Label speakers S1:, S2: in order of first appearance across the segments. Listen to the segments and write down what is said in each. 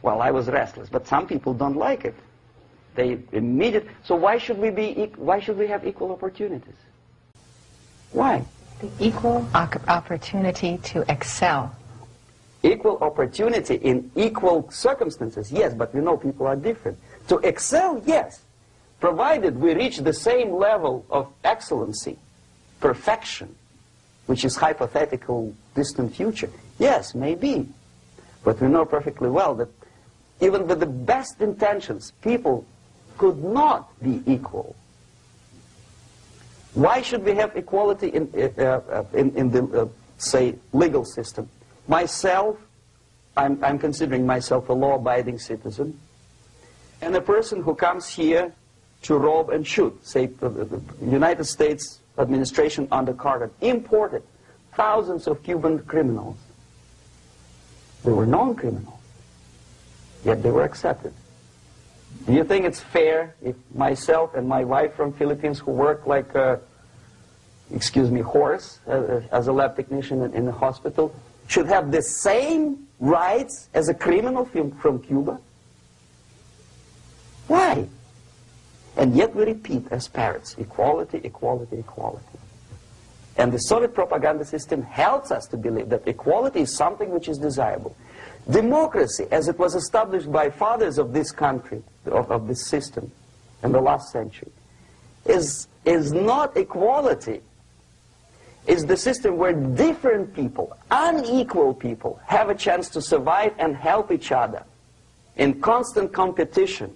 S1: Well, I was restless, but some people don't like it. They immediately. So why should we have equal opportunities? Why?
S2: The equal opportunity to excel.
S1: Equal opportunity in equal circumstances, yes, but we know people are different. To excel, yes, provided we reach the same level of excellency, perfection, which is hypothetical, distant future. Yes, maybe. But we know perfectly well that even with the best intentions, people could not be equal. Why should we have equality in the, say, legal system? Myself, I'm considering myself a law-abiding citizen, and a person who comes here to rob and shoot, say, the United States administration under Carter, imported thousands of Cuban criminals. They were non-criminals, yet they were accepted. Do you think it's fair if myself and my wife from Philippines, who work like a, excuse me, horse as a lab technician in a hospital, should have the same rights as a criminal from Cuba? Why? And yet we repeat as parrots, equality, equality, equality. And the Soviet propaganda system helps us to believe that equality is something which is desirable. Democracy, as it was established by fathers of this country, of this system in the last century, is not equality. It's the system where different people, unequal people, have a chance to survive and help each other in constant competition,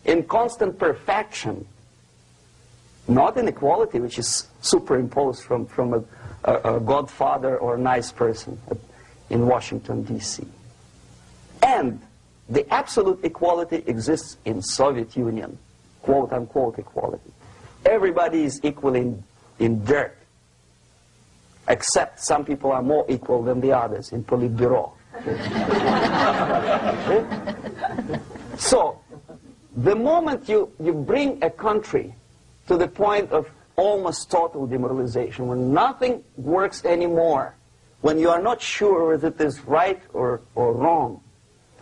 S1: in constant perfection, not in equality, which is superimposed from a godfather or a nice person in Washington, D.C. And the absolute equality exists in Soviet Union, quote-unquote equality. Everybody is equal in dirt, except some people are more equal than the others in Politburo. So, the moment you bring a country to the point of almost total demoralization, when nothing works anymore, when you are not sure whether it is right or wrong,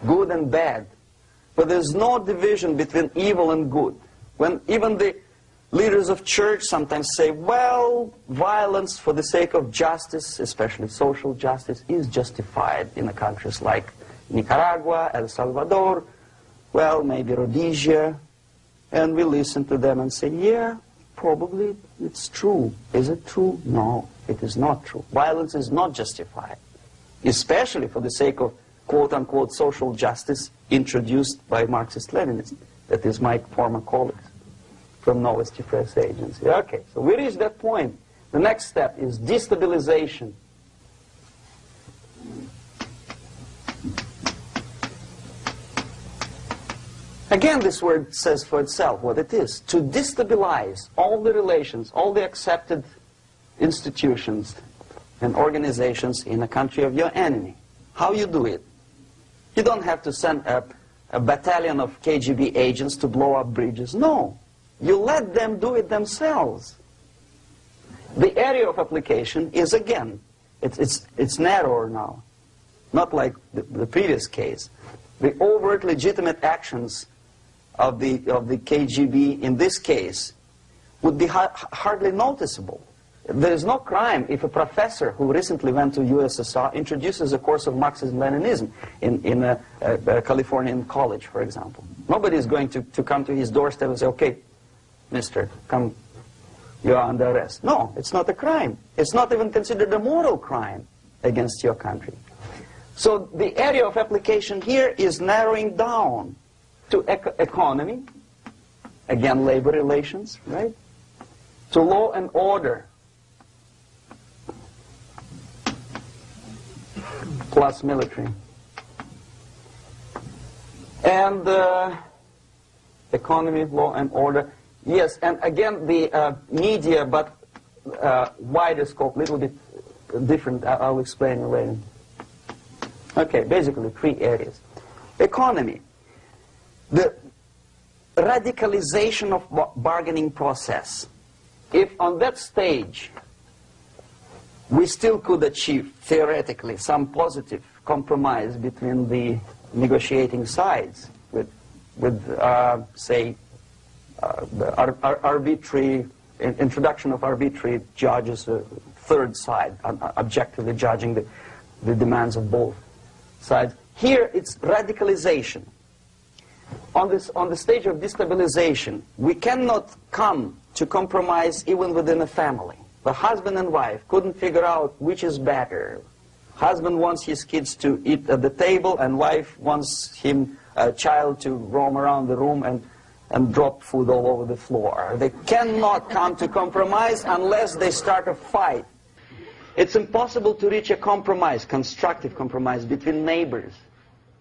S1: good and bad, but there's no division between evil and good, when even the leaders of church sometimes say, well, violence for the sake of justice, especially social justice, is justified in countries like Nicaragua, El Salvador, well, maybe Rhodesia, and we listen to them and say, yeah, probably it's true. Is it true? No, it is not true. Violence is not justified, especially for the sake of quote-unquote social justice introduced by Marxist-Leninists, that is my former colleagues from Novosti Press Agency. Okay, so we reached that point. The next step is destabilization. Again, this word says for itself what it is. To destabilize all the relations, all the accepted institutions and organizations in a country of your enemy. How you do it? You don't have to send a battalion of KGB agents to blow up bridges. No. You let them do it themselves. The area of application is, again, it's narrower now. Not like the previous case. The overt legitimate actions of the KGB in this case would be hardly noticeable. There is no crime if a professor who recently went to USSR introduces a course of Marxism-Leninism in a Californian college, for example. Nobody is going to come to his doorstep and say, okay, mister, come, you are under arrest. No, it's not a crime. It's not even considered a moral crime against your country. So the area of application here is narrowing down to economy, again labor relations, right? To law and order, plus military. And economy, law and order. Yes, and again the media, but wider scope, little bit different. I'll explain later. Okay, basically 3 areas. Economy. The radicalization of bargaining process. If on that stage we still could achieve, theoretically, some positive compromise between the negotiating sides with say, arbitrary introduction of arbitrary judges, a third side, objectively judging the demands of both sides. Here it's radicalization. On the stage of destabilization, we cannot come to compromise even within a family. The husband and wife couldn't figure out which is better. Husband wants his kids to eat at the table, and wife wants him, a child, to roam around the room and drop food all over the floor. They cannot come to compromise unless they start a fight. It's impossible to reach a compromise, constructive compromise, between neighbors.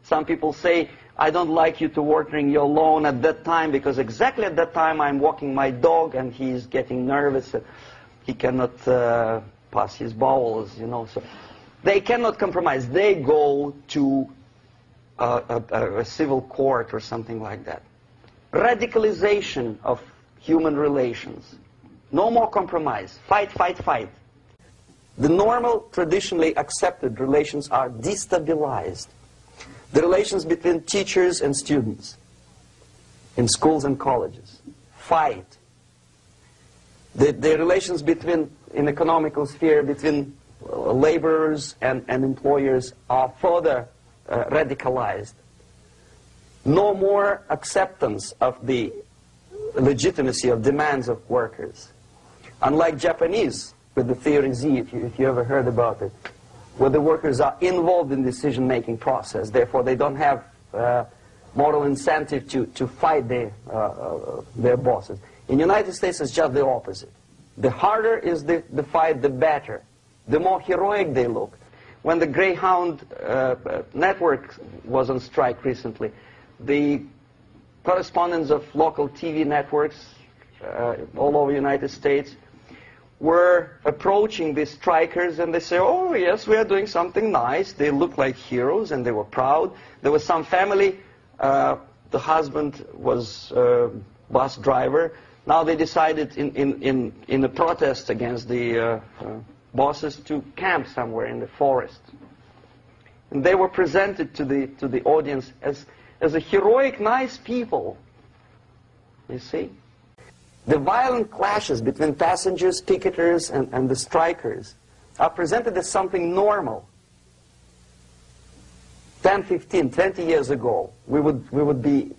S1: Some people say, I don't like you to watering your lawn at that time because exactly at that time I'm walking my dog and he's getting nervous. He cannot pass his bowels, you know. So they cannot compromise. They go to a civil court or something like that. Radicalization of human relations. No more compromise. Fight, fight, fight. The normal, traditionally accepted relations are destabilized. The relations between teachers and students in schools and colleges. Fight. The relations between, in economical sphere, between laborers and employers are further radicalized. No more acceptance of the legitimacy of demands of workers. Unlike Japanese, with the theory Z, if you ever heard about it, where the workers are involved in the decision-making process, therefore they don't have moral incentive to fight their bosses. In the United States, it's just the opposite. The harder is the fight, the better. The more heroic they look. When the Greyhound network was on strike recently, the correspondents of local TV networks all over the United States were approaching the strikers, and they say, oh yes, we are doing something nice. They look like heroes and they were proud. There was some family, the husband was a bus driver. Now they decided in a protest against the bosses to camp somewhere in the forest. And they were presented to the audience as a heroic, nice people. You see? The violent clashes between passengers, picketers, and the strikers are presented as something normal. 10, 15, 20 years ago, we would be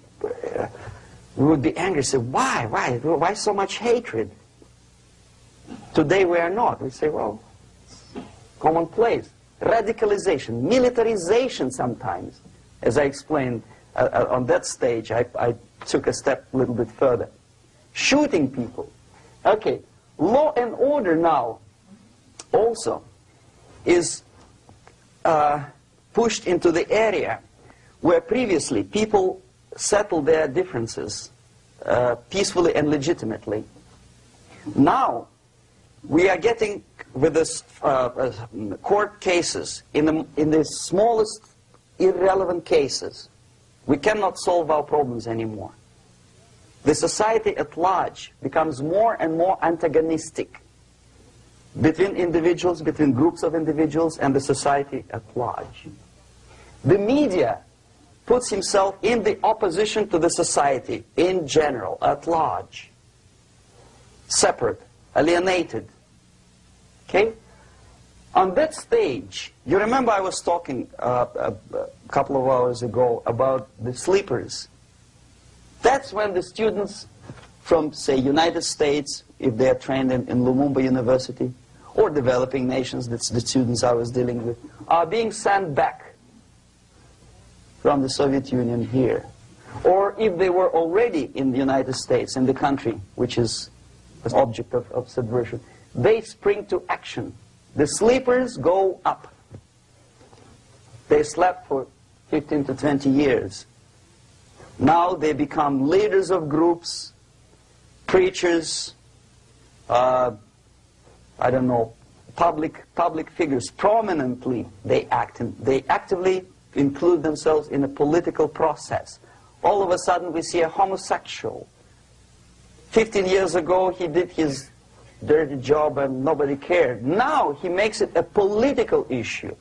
S1: angry, say, why so much hatred? Today we are not. We say, well, it's commonplace. Radicalization, militarization sometimes. As I explained on that stage, I took a step a little bit further. Shooting people. Okay, law and order now also is pushed into the area where previously people settled their differences peacefully and legitimately. Now we are getting with this court cases in the smallest irrelevant cases. We cannot solve our problems anymore. The society at large becomes more and more antagonistic between individuals, between groups of individuals, and the society at large. The media puts himself in the opposition to the society in general, at large. Separate, alienated. Okay? On that stage, you remember I was talking a couple of hours ago about the sleepers. That's when the students from, say, United States, if they are trained in Lumumba University, or developing nations, that's the students I was dealing with, are being sent back from the Soviet Union here. Or if they were already in the United States, in the country, which is an object of subversion, they spring to action. The sleepers go up. They slept for 15 to 20 years. Now they become leaders of groups, preachers, I don't know, public figures. Prominently they actively include themselves in a political process. All of a sudden we see a homosexual. 15 years ago he did his dirty job and nobody cared. Now he makes it a political issue.